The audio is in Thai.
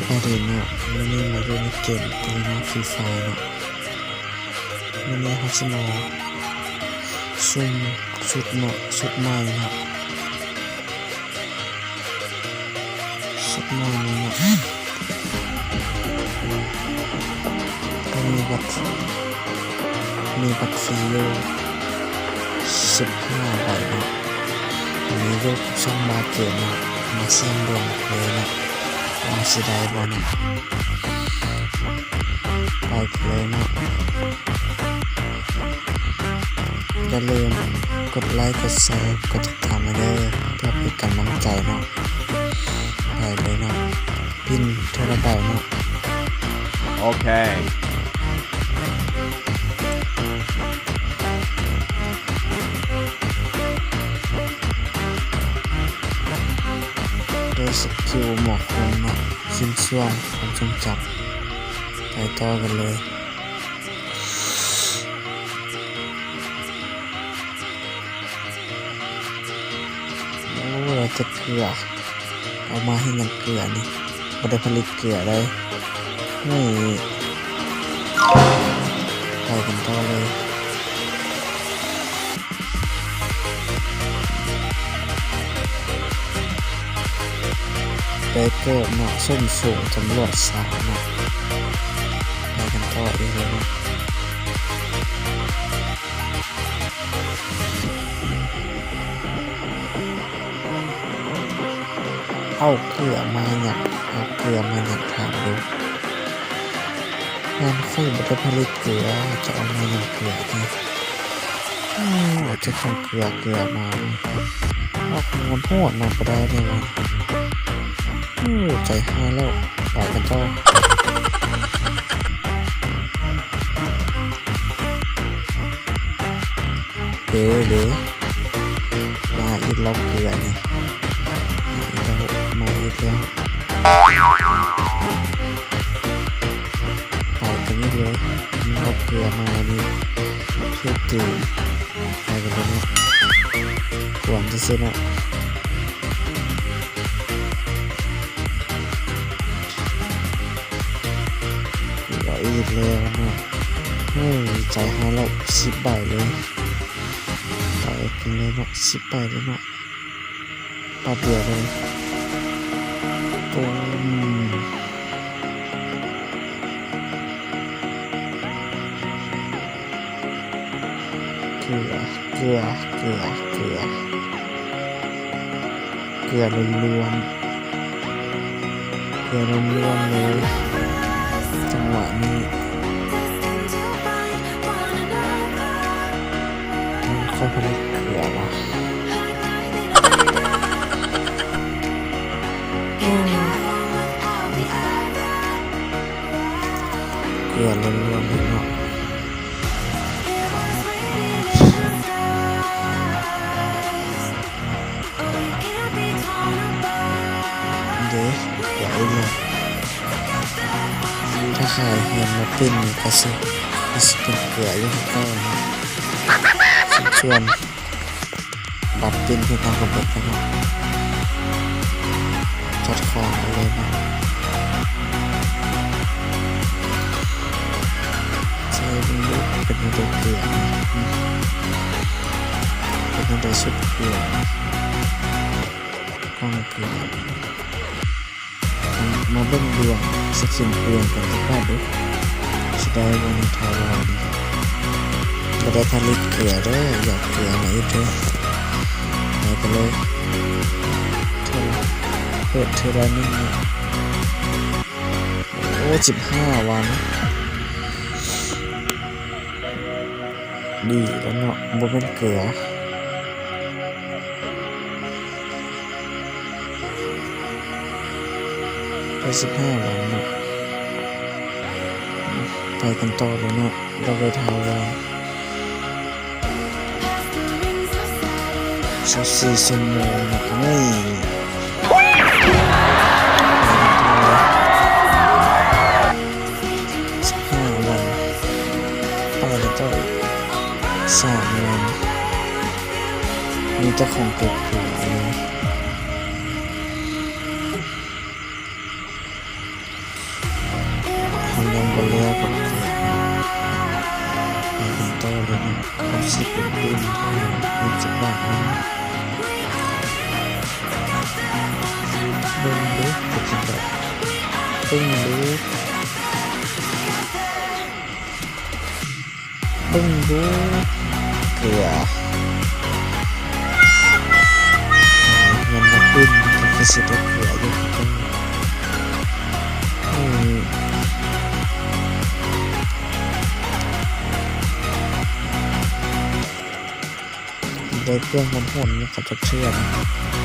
ประเด็นเนาะมันนี่มาดูในเกมตัวน้องฟรีไฟเนาะมันนี่เขาจะมาซุ่มชุดเนาะชุดใหม่เนาะชุดใหม่เนาะก็มีบัตรฟรีอยู่15 ใบเนาะอันนี้รูปช่องมาเกมเนาะมาเสี่ยงดวงเลยเนาะมาสิได้บ่เนาะไปเลยเนาะอย่าลืมกดไลค์กดแชร์กดติดตามมาเด้อเพื่อเป็นกำลังใจเนาะไปเลยเนาะพินเท่าใบเนาะโอเคโดยสกิลหมอกคงเนาะชิ้นส่วนของจงจับไปต่อกันเลยโอ้เราจะเกลือเอามาให้ยังเกลือนี่บ่ได้ผลิตเกลือได้ไม่ไปกันต่อเลยเบเกอร์เนาะส้มสูงตำรวจสาวเนาะไปกันต่ออีกเลยเนาะเอาเกลือมาหยักถามดูงานค่อยบ่ได้ผลิตเกลือจะเอามาหยักเกลือนี่จะทำเกลือมาเอาของโหดมาก็ได้เลยนะใจหายแล้วไปกันต่อเด้มาอีกรอบเกลือนี่มาอีกแล้วไปกันนี่เลยรอบเกลือมานี่เพื่อตีไปกันเลยเนาะกวนจะเส้นเนาะอีกแล้วเนาะใจหายแล้ว10 ใบเลยต่อยกันเลยเนาะ10 ใบเลยเนาะปาเดียวเลยตูมเกลือล้วนเลยจังหวะนี้ค่อยผลิตเกลือละเกลือล้วนๆเลยเนาะเดี๋ยวไอ้เนี่ยถ้าขายเฮียนมาปิ้นก็สิเป็นเกลืออยู่ก็ส่วนบัตรปิ้นคือทางกระเบิดนะครับจัดของเลยนะใช้เป็นลูกเป็นตัวเกลือเป็นตัวชุดเกลือกล้องเกลือมาเบิ่งดวงสกินเปลี่ยนกันทุกบ้านดูสิได้วันทาวาดีก็ได้ผลิตเกลือเด้ออยากเกลือไหนเด้อไหนไปเลยเปิดเทอร์นิ่งโอ้15 วันดีแล้วเนาะบ่เป็นเกลือ15 วันเนาะไปกันต่อเลยเนาะเราไปทาวา14 ชั่วโมงนะไม่15 วันไปแล้วก็3 วันมีเจ้าของเก็บเกลือเลย ยังบนเรือกับเกือบไปเป็นโตเลยนะเขาสิบเป็นปืนปืนสิบบาทนะเบิ่งดูเป็นจังไดเบิ่งดูเบิ่งดูเกลือเงินมาปืนก็คือสิได้เกลืออยู่ที่ตรงได้เครื่องมันหมุนเขาจะเชื่อนะ